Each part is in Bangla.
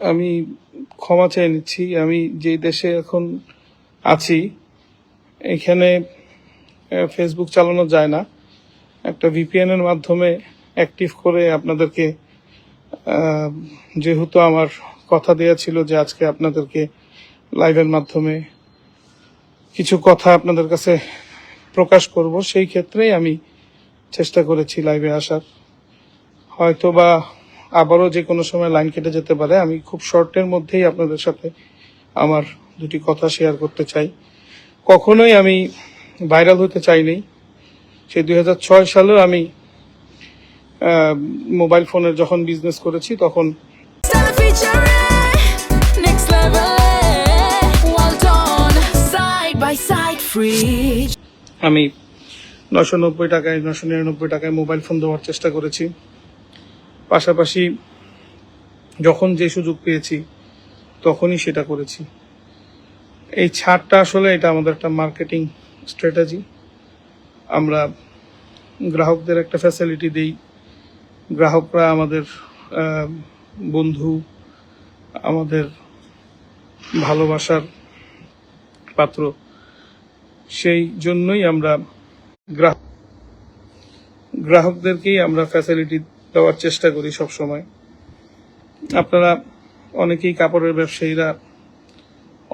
আমি ক্ষমা চেয়ে নিচ্ছি। আমি যেই দেশে এখন আছি এখানে ফেসবুক চালানো যায় না। একটা ভিপিএন এর মাধ্যমে অ্যাক্টিভ করে আপনাদেরকে যেহেতু আমার কথা দেয়া ছিল যে আজকে আপনাদেরকে লাইভের মাধ্যমে কিছু কথা আপনাদের কাছে প্রকাশ করব, সেই ক্ষেত্রেই আমি চেষ্টা করেছি লাইভে আসার। হয়তো বা আবারও যে কোনো সময় লাইন কেটে যেতে পারে। আমি খুব শর্টের মধ্যেই আপনাদের সাথে আমার দুটি কথা শেয়ার করতে চাই। কখনোই আমি ভাইরাল হতে চাইনি। সেই 2006 সালেও আমি মোবাইল ফোনের যখন বিজনেস করেছি তখন আমি 990 টাকায় 999 টাকায় মোবাইল ফোন দেওয়ার চেষ্টা করেছি। পাশাপাশি যখন যে সুযোগ পেয়েছি তখনই সেটা করেছি। এই ছাড়টা আসলে এটা আমাদের একটা মার্কেটিং স্ট্র্যাটেজি। আমরা গ্রাহকদের একটা ফ্যাসিলিটি দিই। গ্রাহকরা আমাদের বন্ধু, আমাদের ভালোবাসার পাত্র। সেই জন্যই আমরা গ্রাহকদেরকেই আমরা ফ্যাসিলিটি দেওয়ার চেষ্টা করি সব সময়। আপনারা অনেকেই কাপড়ের ব্যবসায়ীরা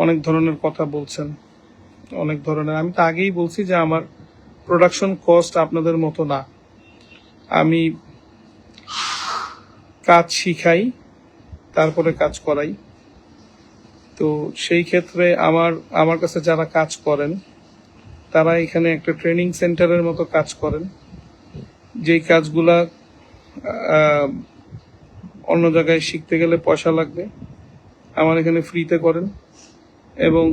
অনেক ধরনের কথা বলছেন, অনেক ধরনের। আমি তো আগেই বলছি যে আমার প্রোডাকশন কস্ট আপনাদের মতো না। আমি কাজ শিখাই, তারপরে কাজ করাই। তো সেই ক্ষেত্রে আমার কাছে যারা কাজ করেন তারা এখানে একটা ট্রেনিং সেন্টারের মতো কাজ করেন। যেই কাজগুলা অন্য জায়গায় শিখতে গেলে পয়সা লাগবে, আমার এখানে ফ্রিতে করেন এবং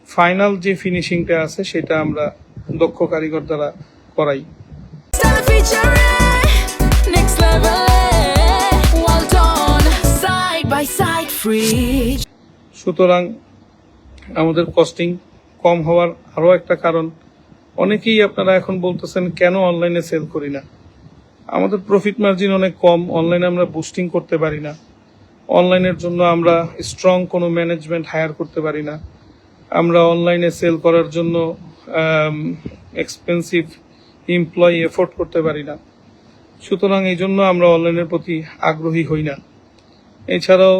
ফাইনাল যে ফিনিশিংটা আছে সেটা আমরা দক্ষ কারিগর দ্বারা করাই। সুতরাং আমাদের কস্টিং কম হওয়ার আরো একটা কারণ, অনেকেই আপনারা এখন বলতেছেন কেন অনলাইনে সেল করি না। আমাদের প্রফিট মার্জিন অনেক কম, অনলাইনে আমরা বুস্টিং করতে পারি না। অনলাইনের জন্য আমরা স্ট্রং কোনো ম্যানেজমেন্ট হায়ার করতে পারি না। আমরা অনলাইনে সেল করার জন্য এক্সপেন্সিভ এমপ্লয়ি এফোর্ড করতে পারি না। সুতরাং এই জন্য আমরা অনলাইনের প্রতি আগ্রহী হই না। এছাড়াও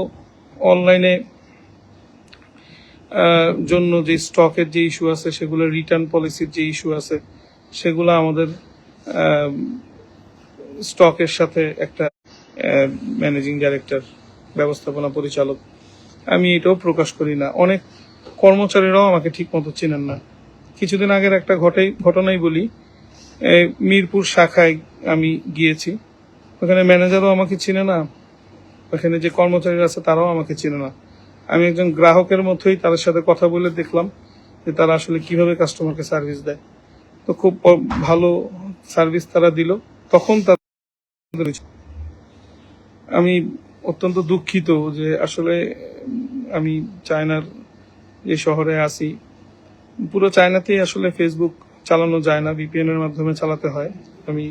অনলাইনে জন্য যে স্টকের যে ইস্যু আছে, সেগুলো রিটার্ন পলিসির যে ইস্যু আছে, সেগুলো আমাদের স্টকের সাথে একটা ম্যানেজিং ডাইরেক্টর, ব্যবস্থাপনা পরিচালক, আমি এটাও প্রকাশ করি না। অনেক কর্মচারীরাও আমাকে ঠিক মতো চেনেন না। কিছুদিন আগের একটা ঘটনাই বলি। মিরপুর শাখায় আমি গিয়েছি, ওখানে ম্যানেজারও আমাকে চিনে না, ওখানে যে কর্মচারীরা আছে তারাও আমাকে চিনে না। আমি একজন গ্রাহকের মতোই তাদের সাথে কথা বলে দেখলাম যে তারা আসলে কিভাবে কাস্টমারকে সার্ভিস দেয়। তো খুব ভালো সার্ভিস তারা দিল। তখন আমি অত্যন্ত দুঃখিত যে আসলে আমি চায়নার যে শহরে আছি, পুরো চায়নাতেই আসলে ফেসবুক চালানো যায় না, ভিপিএন এর মাধ্যমে চালাতে হয়। আমি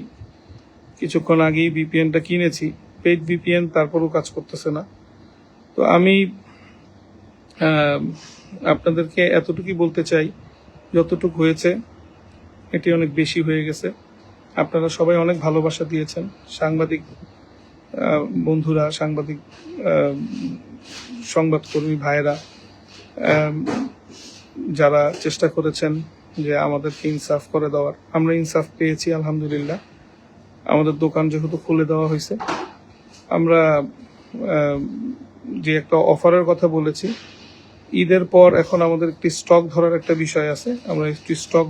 কিছুক্ষণ আগেই ভিপিএনটা কিনেছি, পেইড ভিপিএন, তারপরও কাজ করতেছে না। তো আমি আপনাদেরকে এতটুকুই বলতে চাই, যতটুকু হয়েছে এটি অনেক বেশি হয়ে গেছে। আপনারা সবাই অনেক ভালোবাসা দিয়েছেন, সাংবাদিক বন্ধুরা, সাংবাদিক সংবাদকর্মী ভাইয়েরা, যারা চেষ্টা করেছেন যে আমাদেরকে ইনসাফ করে দেওয়ার। আমরা ইনসাফ পেয়েছি আলহামদুলিল্লাহ। আমাদের দোকান যেহেতু খুলে দেওয়া হয়েছে, আমরা যে একটা অফারের কথা বলেছি, ঈদের পর এখন আমাদের একটি স্টক ধরার একটা বিষয় আছে। আমরা একটি স্টক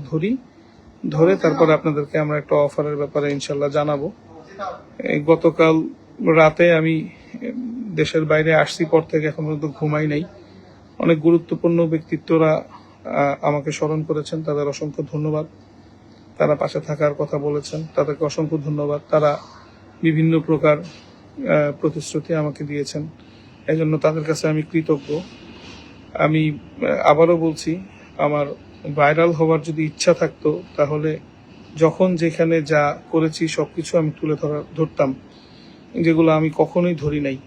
ধরে তারপরে আপনাদেরকে আমরা একটা অফারের ব্যাপারে ইনশাল্লাহ জানাবো। গতকাল রাতে আমি দেশের বাইরে আসছি, পর থেকে এখন পর্যন্ত ঘুমাই নাই। অনেক গুরুত্বপূর্ণ ব্যক্তিত্বরা আমাকে স্মরণ করেছেন, তাদের অসংখ্য ধন্যবাদ। তারা পাশে থাকার কথা বলেছেন, তাদেরকে অসংখ্য ধন্যবাদ। তারা বিভিন্ন প্রকার প্রতিশ্রুতি আমাকে দিয়েছেন, এজন্য তাদের কাছে আমি কৃতজ্ঞ। আমি আবারও বলছি, আমার ভাইরাল হওয়ার যদি ইচ্ছা থাকতো তাহলে যখন যেখানে যা করেছি সবকিছু আমি তুলে ধরতাম, যেগুলো আমি কখনোই ধরি নাই।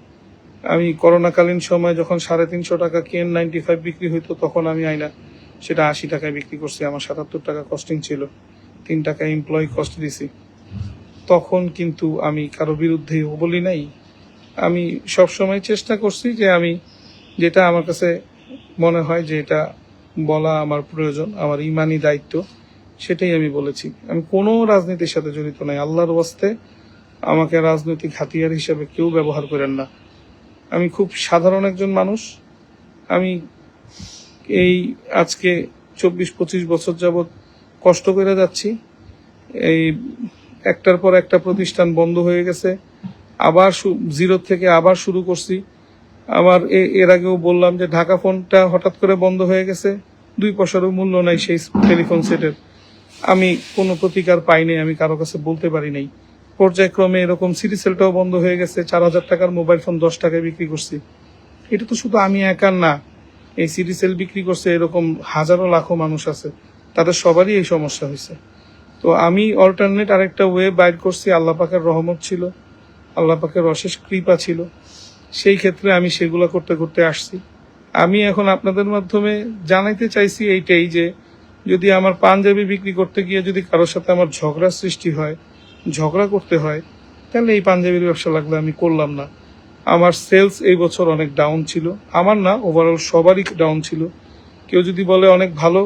আমি করোনাকালীন সময় যখন 350 টাকা KN95 বিক্রি হইতো, তখন আমি আইনা সেটা 80 টাকায় বিক্রি করছি। আমার 77 টাকা কস্টিং ছিল, 3 টাকা এমপ্লয়ি কস্ট দিছি। তখন কিন্তু আমি কারো বিরুদ্ধেই বলি নাই। আমি সবসময় চেষ্টা করছি যে আমি যেটা আমার কাছে মনে হয় যে এটা বলা আমার প্রয়োজন, আমার ইমানি দায়িত্ব, সেটাই আমি বলেছি। আমি কোনো রাজনীতির সাথে জড়িত নাই। আল্লাহর ওয়াস্তে আমাকে রাজনৈতিক হাতিয়ার হিসেবে কেউ ব্যবহার করেন না। আমি খুব সাধারণ একজন মানুষ। আমি এই আজকে 24-25 বছর যাবৎ কষ্ট করে যাচ্ছি। এই একটার পর একটা প্রতিষ্ঠান বন্ধ হয়ে গেছে, আবার জিরো থেকে আবার শুরু করছি। আমার এর আগেও বললাম যে ঢাকা ফোনটা হঠাৎ করে বন্ধ হয়ে গেছে, 2 পয়সারও মূল্য নাই সেই টেলিফোন সেটের। আমি কোনো প্রতিকার পাইনি, আমি কারো কাছে বলতে পারি নাই। পর্যায়ক্রমে এরকম সিটি সেলটাও বন্ধ হয়ে গেছে, 4000 টাকার মোবাইল ফোন 10 টাকায় বিক্রি করছি। এটা তো শুধু আমি একার না, এই সিটি সেল বিক্রি করছে এরকম হাজারো লাখো মানুষ আছে, তাদের সবারই এই সমস্যা হয়েছে। তো আমি অল্টারনেট আরেকটা ওয়ে বাইর করছি, আল্লাহ পাকের রহমত ছিল, আল্লাহ পাকের অশেষ কৃপা ছিল। সেই ক্ষেত্রে আমি সেগুলো করতে করতে আসছি। আমি এখন আপনাদের মাধ্যমে জানাইতে চাইছি এইটাই যে যদি আমার পাঞ্জাবি বিক্রি করতে গিয়ে যদি কারোর সাথে আমার ঝগড়ার সৃষ্টি হয়, ঝগড়া করতে হয়, তাহলে এই পাঞ্জাবির ব্যবসা লাগলে আমি করলাম না। আমার সেলস এই বছর অনেক ডাউন ছিল, আমার না, ওভারঅল সবারই ডাউন ছিল। কেউ যদি বলে অনেক ভালো,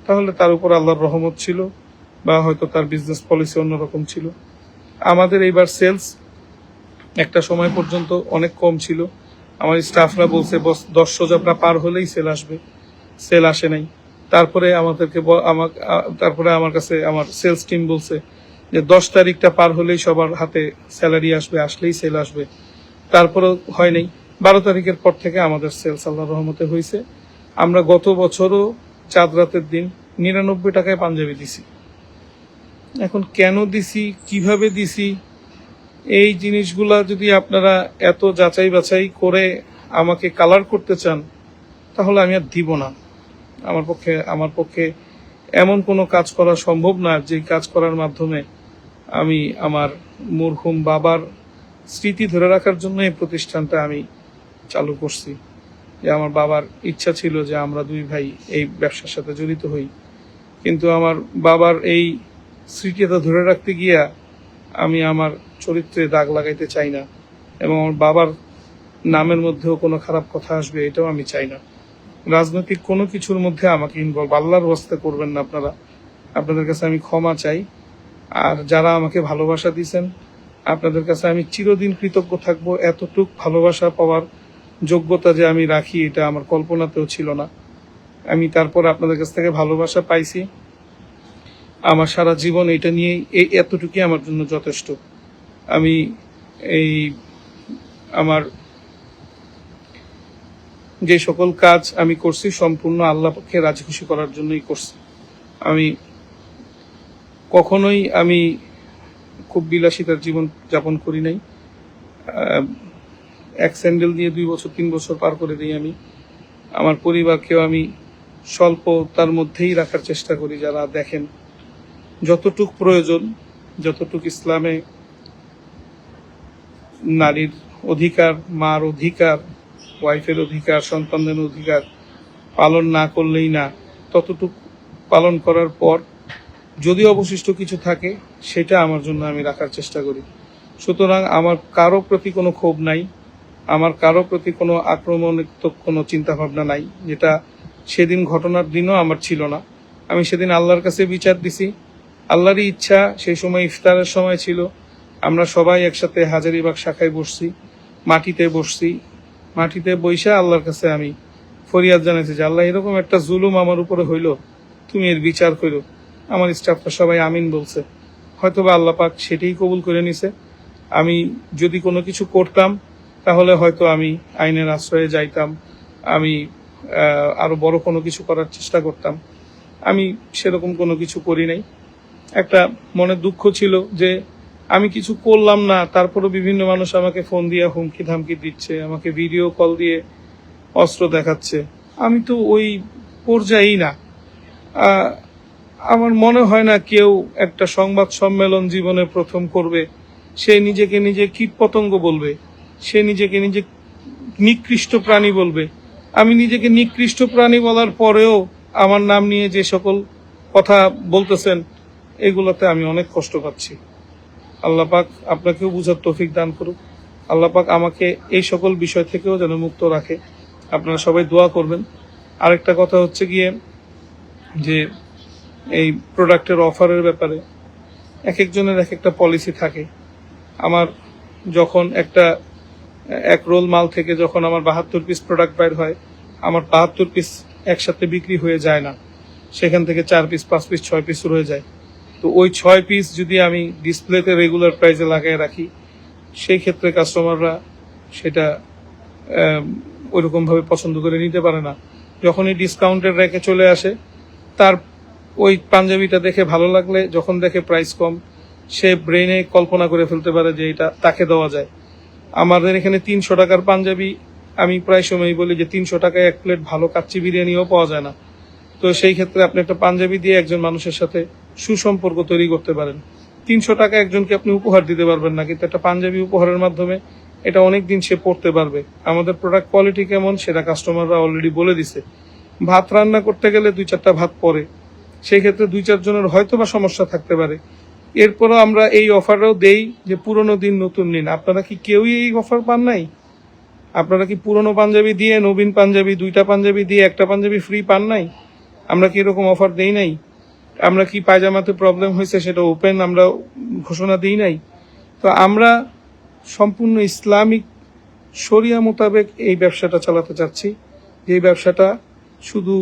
তাহলে তার উপর আল্লাহর রহমত ছিল, বা হয়তো তার বিজনেস পলিসি অন্যরকম ছিল। আমাদের এইবার সেলস একটা সময় পর্যন্ত অনেক কম ছিল। আমার স্টাফরা বলছে 10 সোজা পার হলেই সেল আসবে, সেল আসে নাই। তারপরে তারপরে আমার কাছে আমার সেলস টিম বলছে যে 10 তারিখটা পার হলেই সবার হাতে স্যালারি আসবে, আসলেই সেল আসবে। তারপরেও হয় নাই। 12 তারিখের পর থেকে আমাদের সেলস আল্লাহর রহমতে হয়েছে। আমরা গত বছরও চাঁদ রাতের দিন 99 টাকায় পাঞ্জাবি দিছি। এখন কেন দিছি, কিভাবে দিছি, এই জিনিসগুলা যদি আপনারা এত যাচাই বাছাই করে আমাকে কালার করতে চান, তাহলে আমি আর দিব না। আমার পক্ষে এমন কোনো কাজ করা সম্ভব না যে কাজ করার মাধ্যমে আমি আমার মরহুম বাবার স্মৃতি ধরে রাখার জন্য এই প্রতিষ্ঠানটা আমি চালু করছি। যে আমার বাবার ইচ্ছা ছিল যে আমরা 2 ভাই এই ব্যবসার সাথে জড়িত হই, কিন্তু আমার বাবার এই স্মৃতিটা ধরে রাখতে গিয়া আমি আমার চরিত্রে দাগ লাগাইতে চাই না, এবং আমার বাবার নামের মধ্যেও কোনো খারাপ কথা আসবে এটাও আমি চাই না। রাজনৈতিক কোনো কিছুর মধ্যে আমাকে ইনভলভ আল্লাহর ওয়াস্তে করবেন না আপনারা। আপনাদের কাছে আমি ক্ষমা চাই। আর যারা আমাকে ভালোবাসা দিয়েছেন, আপনাদের কাছে আমি চিরদিন কৃতজ্ঞ থাকবো। এতটুক ভালোবাসা পাওয়ার যোগ্যতা যে আমি রাখি, এটা আমার কল্পনাতেও ছিল না। আমি তারপর আপনাদের কাছ থেকে ভালোবাসা পাইছি। আমার সারা জীবন এটা নিয়ে এতটুকুই আমার জন্য যথেষ্ট। আমি আমার যে সকল কাজ আমি করছি সম্পূর্ণ আল্লাহকে রাজি খুশি করার জন্যই করছি। আমি কখনোই খুব বিলাসিতার জীবন যাপন করি নাই। এক স্যান্ডেল দিয়ে 2 বছর 3 বছর পার করে দিই আমি। আমার পরিবারকেও আমি স্বল্পতার মধ্যেই রাখার চেষ্টা করি। যারা দেখেন যতটুক প্রয়োজন, যতটুক ইসলামে নারীর অধিকার, মার অধিকার, ওয়াইফের অধিকার, সন্তানদের অধিকার পালন না করলেই না, ততটুক পালন করার পর যদি অবশিষ্ট কিছু থাকে সেটা আমার জন্য আমি রাখার চেষ্টা করি। সুতরাং আমার কারো প্রতি কোনো ক্ষোভ নাই, আমার কারো প্রতি কোনো আক্রমণাত্মক কোনো চিন্তা ভাবনা নাই, যেটা সেদিন ঘটনার দিনও আমার ছিল না। আমি সেদিন আল্লাহর কাছে বিচার দিছি। আল্লাহরই ইচ্ছা, সেই সময় ইফতারের সময় ছিল। আমরা সবাই একসাথে হাজারীবাগ শাখায় বসছি, মাটিতে বইসা আল্লাহর কাছে আমি ফরিয়াদ জানাইছি যে আল্লাহ, এরকম একটা জুলুম আমার উপরে হইল, তুমি এর বিচার করো। আমার স্টাফরা সবাই আমিন বলছে। হয়তোবা আল্লাহ পাক সেটাই কবুল করে নিছে। আমি যদি কোনো কিছু করতাম তাহলে হয়তো আমি আইনের আশ্রয়ে যাইতাম, আমি আরো বড় কোনো কিছু করার চেষ্টা করতাম। আমি সেরকম কোনো কিছু করি নাই। একটা মনে দুঃখ ছিল যে আমি কিছু করলাম না, তারপরও বিভিন্ন মানুষ আমাকে ফোন দিয়ে হুমকি ধামকি দিচ্ছে, আমাকে ভিডিও কল দিয়ে অস্ত্র দেখাচ্ছে। আমি তো ওই পর্যায়েই না। আমার মনে হয় না কেউ একটা সংবাদ সম্মেলন জীবনে প্রথম করবে, সে নিজেকে নিজে কীটপতঙ্গ বলবে, সে নিজেকে নিজে নিকৃষ্ট প্রাণী বলবে। আমি নিজেকে নিকৃষ্ট প্রাণী বলার পরেও আমার নাম নিয়ে যে সকল কথা বলতেছেন, এগুলোতে আমি অনেক কষ্ট পাচ্ছি। আল্লাহ পাক আপনাকেও বুঝার তৌফিক দান করুক। আল্লাহ পাক আমাকে এই সকল বিষয় থেকেও যেন মুক্ত রাখে। আপনারা সবাই দোয়া করবেন। আরেকটা কথা হচ্ছে গিয়ে যে এই প্রোডাক্টের অফারের ব্যাপারে এক একজনের এক একটা পলিসি থাকে। আমার যখন এক রোল মাল থেকে যখন আমার 72 পিস প্রোডাক্ট বাইর হয়, আমার 72 পিস একসাথে বিক্রি হয়ে যায় না, সেখান থেকে 4 পিস 5 পিস 6 পিস রয়ে যায়। তো ওই 6 পিস যদি আমি ডিসপ্লেতে রেগুলার প্রাইসে লাগিয়ে রাখি, সেই ক্ষেত্রে কাস্টমাররা সেটা ওইরকম ভাবে পছন্দ করে নিতে পারে না। যখনই ডিসকাউন্টের রেখে চলে আসে, তার ওই পাঞ্জাবিটা দেখে ভালো লাগলে যখন দেখে প্রাইস কম, সে ব্রেনে কল্পনা করে ফেলতে পারে যে এটা তাকে দেওয়া যায়। আমাদের এখানে 300 টাকার পাঞ্জাবি, আমি প্রায় সময়ই বলি যে 300 টাকায় এক প্লেট ভালো কাচ্চি বিরিয়ানিও পাওয়া যায় না। তো সেই ক্ষেত্রে আপনি একটা পাঞ্জাবি দিয়ে একজন মানুষের সাথে সুসম্পর্ক তৈরি করতে পারেন। 300 টাকা একজনকে আপনি উপহার দিতে পারবেন না, কিন্তু একটা পাঞ্জাবি উপহারের মাধ্যমে এটা অনেক দিন সে পড়তে পারবে। আমাদের প্রোডাক্ট কোয়ালিটি কেমন সেটা কাস্টমাররা অলরেডি বলে দিছে। ভাত রান্না করতে গেলে 2-4টা ভাত পড়ে, সেই ক্ষেত্রে 2-4 জনের হয়তো বা সমস্যা থাকতে পারে। এরপরও আমরা এই অফারও দেই যে পুরনো দিন নতুন নিন। আপনারা কি কেউই এই অফার পান নাই? আপনারা কি পুরনো পাঞ্জাবি দিয়ে নবীন পাঞ্জাবি, 2টা পাঞ্জাবি দিয়ে একটা পাঞ্জাবি ফ্রি পান নাই? আমরা কি এরকম অফার দেই নাই? আমরা কি পায়জামাতে প্রবলেম হয়েছে সেটা ওপেন আমরা ঘোষণা দিই নাই? তো আমরা সম্পূর্ণ ইসলামিক শরিয়া মোতাবেক এই ব্যবসাটা চালাতে চাচ্ছি। এই ব্যবসাটা শুধু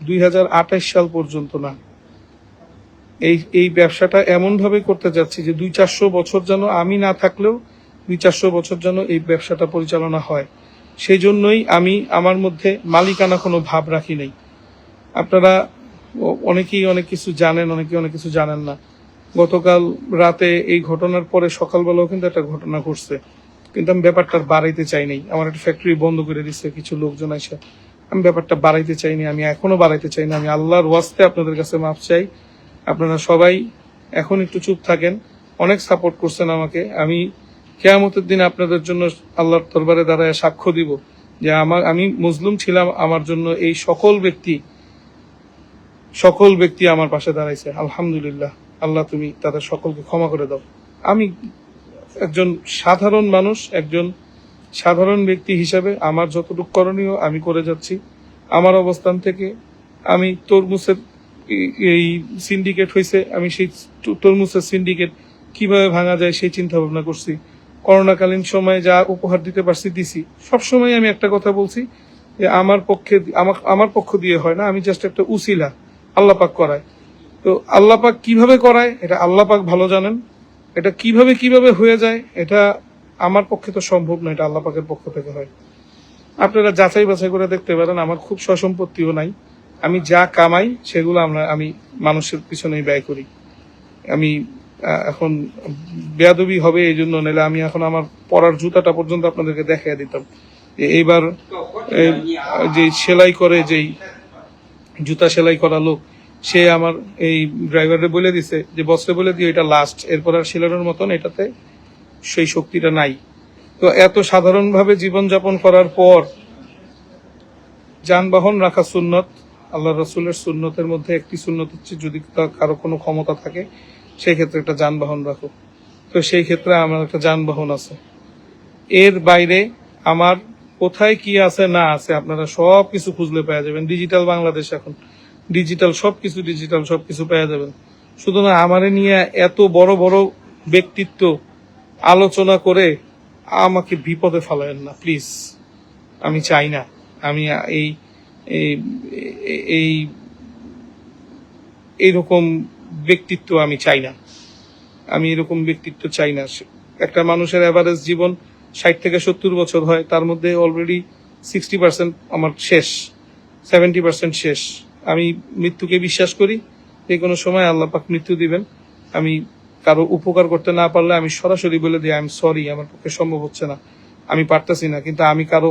2028 সাল পর্যন্ত না, এই ব্যবসাটা এমন ভাবে করতে যাচ্ছি যে 200-400 বছর যেন আমি না থাকলেও 200-400 বছর যেন এই ব্যবসাটা পরিচালনা হয়। সেই জন্যই আমি আমার মধ্যে মালিকানা কোনো ভাব রাখি নাই। আপনারা অনেকেই অনেক কিছু জানেন, অনেকেই অনেক কিছু জানেন না। গতকাল রাতে এই ঘটনার পরে সকালবেলাও কিন্তু একটা ঘটনা ঘটছে, কিন্তু আমি ব্যাপারটা বাড়াইতে চাই নাই। আমার একটা ফ্যাক্টরি বন্ধ করে দিচ্ছে কিছু লোকজন এসে। আমি ব্যাপারটা বাড়াইতে চাইনি, আমি এখনো বাড়াইতে চাই না। আমি আল্লাহর ওয়াস্তে আপনাদের কাছে মাফ চাই। আপনারা সবাই এখন একটু চুপ থাকেন। অনেক সাপোর্ট করছেন আমাকে। আমি কিয়ামতের দিন আপনাদের জন্য আল্লাহর দরবারে দাঁড়ায় সাক্ষ্য দিব যে আমি মজলুম ছিলাম, আমার জন্য এই সকল ব্যক্তি আমার পাশে দাঁড়াইছে। আলহামদুলিল্লাহ, আল্লাহ তুমি তাদের সকলকে ক্ষমা করে দাও। আমি একজন সাধারণ মানুষ, একজন সাধারণ ব্যক্তি হিসাবে আমার যতটুকু করণীয় আমি করে যাচ্ছি। আমার অবস্থান থেকে আমি তরমুজের এই সিন্ডিকেট হয়েছে, আমি সেই তরমুজের সিন্ডিকেট কিভাবে ভাঙা যায় সেই চিন্তা ভাবনা করছি। করোনাকালীন সময়ে যা উপহার দিতে পারছি দিছি। সবসময় আমি একটা কথা বলছি যে আমার পক্ষ দিয়ে হয় না, আমি জাস্ট একটা উসিলা, আল্লাহ পাক করায়। তো আল্লাহ পাক কিভাবে করায় এটা আল্লাহ পাক ভালো জানেন। এটা কিভাবে হয়ে যায় এটা আমার পক্ষে তো সম্ভব না, এটা আল্লাহ পাকের পক্ষ থেকে হয়। আপনারা যাচাই বাছাই করে দেখতে পারেন, আমার খুব সসম্পত্তিও নাই। আমি যা কামাই সেগুলো আমি মানুষের পিছনেই ব্যয় করি। আমি এখন বেয়াদবি হবে এই জন্য, নাহলে আমি এখন আমার পরার জুতাটা পর্যন্ত আপনাদেরকে দেখাইয়া দিতাম। এইবার যে সেলাই করে, যেই জুতা সেলাই করা লোক, সে আমার এই ড্রাইভারে বলে দিছে যে বসরে বলে দিও এটা লাস্ট, এরপর আর সেলানোর মতন এটাতে সেই শক্তিটা নাই। তো এত সাধারণভাবে জীবনযাপন করার পর যানবাহন রাখা সুন্নত, আল্লাহ রাসূলের সুন্নতের মধ্যে একটি সুন্নত হচ্ছে যদি কারো কোনো ক্ষমতা থাকে সেই ক্ষেত্রে একটা যানবাহন রাখো। তো সেই ক্ষেত্রে আমার একটা যানবাহন আছে। এর বাইরে আমার কোথায় কি আছে না আছে আপনারা সব কিছু খুঁজলে পেয়ে যাবেন। ডিজিটাল বাংলাদেশ, এখন ডিজিটাল সবকিছু পেয়ে যাবেন। শুধু না আমারে নিয়ে এত বড় বড় ব্যক্তিত্ব আলোচনা করে আমাকে বিপদে ফেলায়েন না প্লিজ। আমি চাই না, আমি এইরকম ব্যক্তিত্ব আমি চাই না। আমি এরকম ব্যক্তিত্ব চাই না। একটা মানুষের এভারেজ জীবন 60 থেকে 70 বছর হয়, তার মধ্যে অলরেডি 60% আমার শেষ, 70% শেষ। আমি মৃত্যুকে বিশ্বাস করি, যে কোনো সময় আল্লাহ পাক মৃত্যু দিবেন। আমি কারো উপকার করতে না পারলে আমি সরাসরি বলে দিই আই এম সরি, আমার পক্ষে সম্ভব হচ্ছে না, আমি পারতেছি না। কিন্তু আমি কারো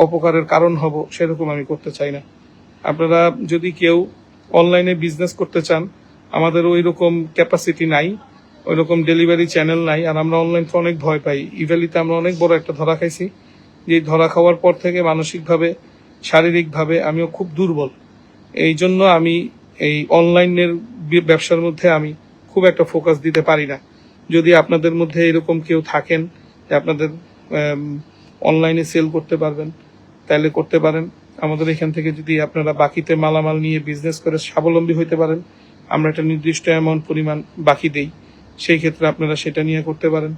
অপকারের কারণ হব সেরকম আমি করতে চাই না। আপনারা যদি কেউ অনলাইনে বিজনেস করতে চান, আমাদের ওই রকম ক্যাপাসিটি নাই, ওই রকম ডেলিভারি চ্যানেল নাই, আর আমরা অনলাইন অনেক ভয় পাই। ইভ্যালিতে আমরা অনেক বড় একটা ধরা খাইছি যে ধরা খাওয়ার পর থেকে মানসিকভাবে শারীরিকভাবে আমিও খুব দুর্বল। এই জন্য আমি এই অনলাইনের ব্যবসার মধ্যে আমি খুব একটা ফোকাস দিতে পারি না। যদি আপনাদের মধ্যে এরকম কেউ থাকেন যে আপনাদের অনলাইনে সেল করতে পারবেন, তাহলে করতে পারেন। আমাদের এখান থেকে যদি আপনারা বাকিতে মালামাল নিয়ে বিজনেস করে স্বাবলম্বী হইতে পারেন, আমরা একটা নির্দিষ্ট অ্যামাউন্ট পরিমাণ বাকি দেই, সেই ক্ষেত্রে আপনারা সেটা নিয়ে করতে পারেন।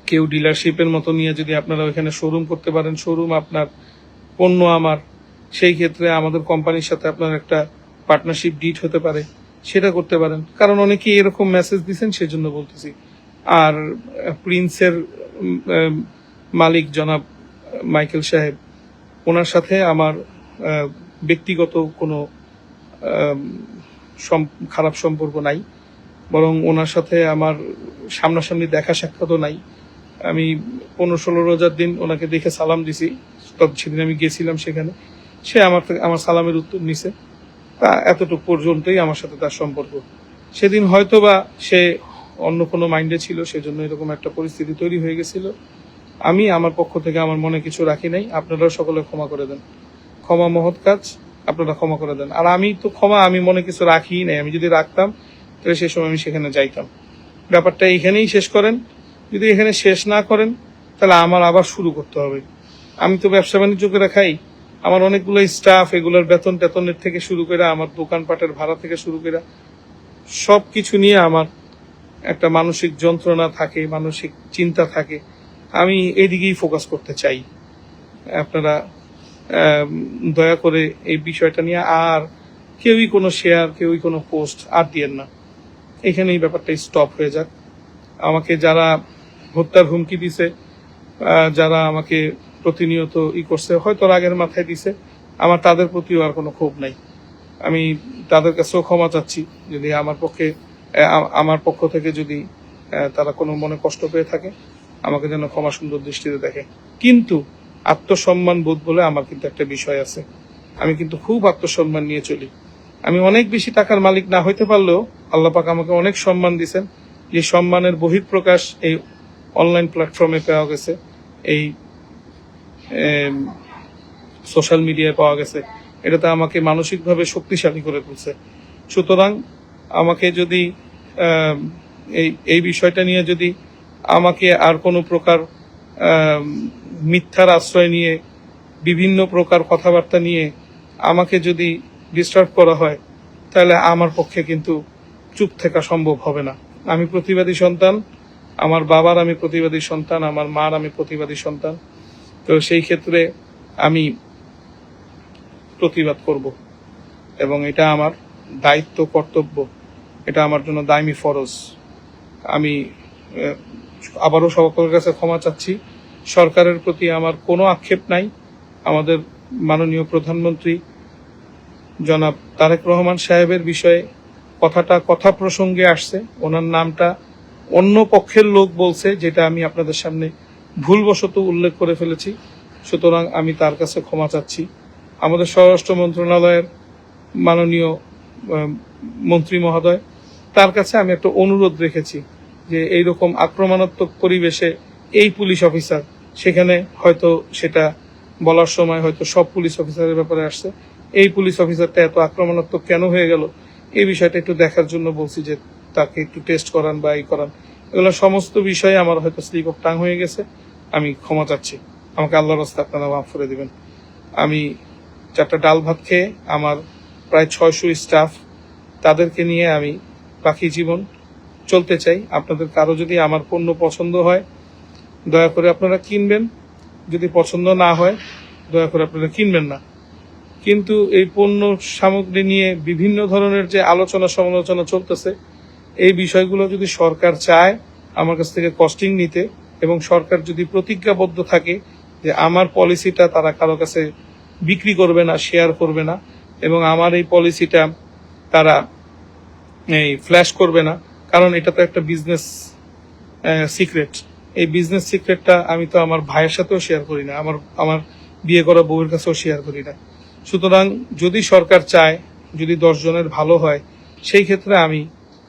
কেউ ডিলারশিপের মতো নিয়ে যদি আপনারা ওইখানে শোরুম করতে পারেন, শোরুম আপনার, পণ্য আমার, সেই ক্ষেত্রে আমাদের কোম্পানির সাথে আপনার একটা পার্টনারশিপ ডিট হতে পারে, সেটা করতে পারেন। কারণ অনেকেই এরকম মেসেজ দিচ্ছেন, সেজন্য বলতেছি। আর প্রিন্সের মালিক জনাব মাইকেল সাহেব, ওনার সাথে আমার ব্যক্তিগত কোনো খারাপ সম্পর্ক নাই, বরং ওনার সাথে আমার সামনাসামনি দেখা সাক্ষাৎও নাই। আমি 15-16 রোজার দিন ওনাকে দেখে সালাম দিছি, সেদিন আমি গেছিলাম সেখানে, সে আমার সালামের উত্তর নিছে। এতটুকু পর্যন্তই আমার সাথে তার সম্পর্ক। সেদিন হয়তোবা সে অন্য কোনো মাইন্ডে ছিল, সেজন্য এরকম একটা পরিস্থিতি তৈরি হয়ে গেছিল। আমি আমার পক্ষ থেকে আমার মনে কিছু রাখি নাই। আপনারাও সকলে ক্ষমা করে দেন, ক্ষমা মহৎ কাজ, আপনারা ক্ষমা করে দেন। আর আমি তো আমি মনে কিছু রাখিই নাই। আমি যদি রাখতাম তাহলে সে সময় আমি সেখানে যাইতাম। ব্যাপারটা এখানেই শেষ করেন। যদি এখানে শেষ না করেন তাহলে আমার আবার শুরু করতে হবে। আমি তো ব্যবসা বাণিজ্য করে খাই, আমার অনেকগুলো স্টাফ, এগুলোর বেতন টেতনের থেকে শুরু করে, আমার দোকানপাটের ভাড়া থেকে শুরু করে সবকিছু নিয়ে আমার একটা মানসিক যন্ত্রণা থাকে, মানসিক চিন্তা থাকে। আমি এদিকেই ফোকাস করতে চাই। আপনারা দয়া করে এই বিষয়টা নিয়ে আর কেউই কোনো শেয়ার, কেউই কোনো পোস্ট আর দিয়েন না। এখানেই ব্যাপারটা স্টপ হয়ে যাক। আমাকে যারা হত্যার হুমকি দিছে, যারা আমাকে প্রতিনিয়ত করছে, হয়তো রাগের মাথায় দিছে, আমার তাদের প্রতিও আর কোনো ক্ষোভ নাই। আমি তাদের কাছেও ক্ষমা চাচ্ছি যদি আমার পক্ষ থেকে যদি তারা কোনো মনে কষ্ট পেয়ে থাকে, আমাকে যেন ক্ষমা সুন্দর দৃষ্টিতে দেখে। কিন্তু আত্মসম্মান বোধ বলে আমার কিন্তু একটা বিষয় আছে। আমি কিন্তু খুব আত্মসম্মান নিয়ে চলি। আমি অনেক বেশি টাকার মালিক না হইতে পারলেও আল্লাহ পাক আমাকে অনেক সম্মান দিয়েছেন, যে সম্মানের বহিঃপ্রকাশ এই অনলাইন প্ল্যাটফর্মে পাওয়া গেছে, এই সোশ্যাল মিডিয়ায় পাওয়া গেছে। এটাতে আমাকে মানসিকভাবে শক্তিশালী করে তুলছে। সুতরাং আমাকে যদি এই বিষয়টা নিয়ে যদি আমাকে আর কোনো প্রকার মিথ্যার আশ্রয় নিয়ে, বিভিন্ন প্রকার কথাবার্তা নিয়ে আমাকে যদি ডিস্টার্ব করা হয়, তাহলে আমার পক্ষে কিন্তু চুপ থাকা সম্ভব হবে না। আমি প্রতিবাদী সন্তান, আমার বাবার আমি প্রতিবাদী সন্তান, আমার মার আমি প্রতিবাদী সন্তান। তো সেই ক্ষেত্রে আমি প্রতিবাদ করব, এবং এটা আমার দায়িত্ব, কর্তব্য, এটা আমার জন্য দায়মি ফরজ। আমি আবারও সকলের কাছে ক্ষমা চাচ্ছি। সরকারের প্রতি আমার কোনো আক্ষেপ নাই। আমাদের মাননীয় প্রধানমন্ত্রী জনাব তারেক রহমান সাহেবের বিষয়ে কথা প্রসঙ্গে আসছে, ওনার নামটা অন্য পক্ষের লোক বলছে, যেটা আমি আপনাদের সামনে ভুলবশত উল্লেখ করে ফেলেছি। সুতরাং আমি তার কাছে ক্ষমা চাচ্ছি। আমাদের স্বরাষ্ট্র মন্ত্রণালয়ের মাননীয় মন্ত্রী মহোদয়, তার কাছে আমি একটা অনুরোধ রেখেছি যে এইরকম আক্রমণাত্মক পরিবেশে এই পুলিশ অফিসার, সেখানে হয়তো সেটা বলার সময় হয়তো সব পুলিশ অফিসারের ব্যাপারে আসছে, এই পুলিশ অফিসারটা এত আক্রমণাত্মক কেন হয়ে গেল, এই বিষয়টা একটু দেখার জন্য বলছি, যে তাকে একটু টেস্ট করান বা করান। এগুলো সমস্ত বিষয়ে আমার হয়তো স্লিপ অফ টাং হয়ে গেছে। আমি ক্ষমা চাচ্ছি, আমাকে আল্লাহর রাস্তায় আপনারা মাফ করে দিবেন। আমি 4টা ডাল ভাত খেয়ে আমার প্রায় 600 স্টাফ, তাদেরকে নিয়ে আমি বাকি জীবন চলতে চাই। আপনাদের কারো যদি আমার পণ্য পছন্দ হয়, দয়া করে আপনারা কিনবেন। যদি পছন্দ না হয়, দয়া করে আপনারা কিনবেন না। কিন্তু এই পণ্য সামগ্রী নিয়ে বিভিন্ন ধরনের যে আলোচনা সমালোচনা চলতেছে, এই বিষয়গুলো যদি সরকার চায় আমার কাছ থেকে কস্টিং নিতে, এবং সরকার যদি প্রতিজ্ঞাবদ্ধ থাকে যে আমার পলিসিটা তারা কারো কাছে বিক্রি করবে না, শেয়ার করবে না, এবং আমার এই পলিসিটা তারা ফ্ল্যাশ করবে না, কারণ এটা তো একটা বিজনেস সিক্রেট। এই বিজনেস সিক্রেটটা আমি তো আমার ভাইয়ের সাথেও শেয়ার করি না, আমার বিয়ে করা বউয়ের কাছেও শেয়ার করি না। সুতরাং যদি সরকার চায়, যদি 10 জনের ভালো হয়, সেই ক্ষেত্রে আমি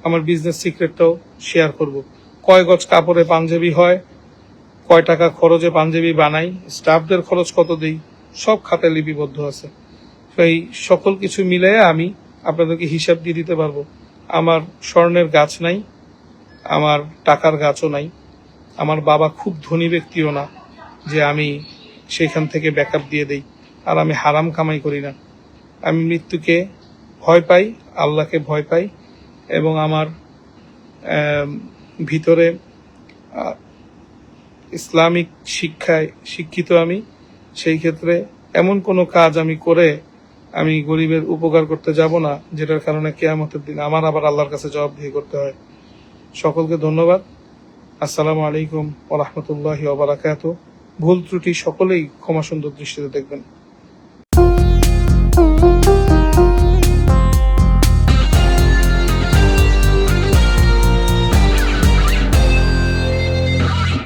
আমার বিজনেস সিক্রেটটাও শেয়ার করব। কয় গজ কাপড়ে পাঞ্জাবি হয়, কয় টাকা খরচে পাঞ্জাবি বানাই, স্টাফদের খরচ কত দেই, সব খাতে লিপিবদ্ধ আছে। এই সকল কিছু মিলে আমি আপনাদেরকে হিসাব দিয়ে দিতে পারবো। আমার স্বর্ণের গাছ নাই, আমার টাকার গাছও নাই, আমার বাবা খুব ধনী ব্যক্তিও না যে আমি সেখান থেকে ব্যাকআপ দিয়ে দেই। আর আমি হারাম কামাই করি না। আমি মৃত্যুকে ভয় পাই, আল্লাহকে ভয় পাই, এবং আমার ভিতরে ইসলামিক শিক্ষায় শিক্ষিত আমি। সেই ক্ষেত্রে এমন কোনো কাজ আমি করে আমি গরিবের উপকার করতে যাব না যেটার কারণে কিয়ামতের দিন আমার আবার আল্লাহর কাছে জবাবদিহি করতে হয়। সকলকে ধন্যবাদ। আসসালামু আলাইকুম ওয়া রাহমাতুল্লাহি ওয়া বারাকাতুহু। ভুল ত্রুটি সকলেই ক্ষমা সুন্দর দৃষ্টিতে দেখবেন।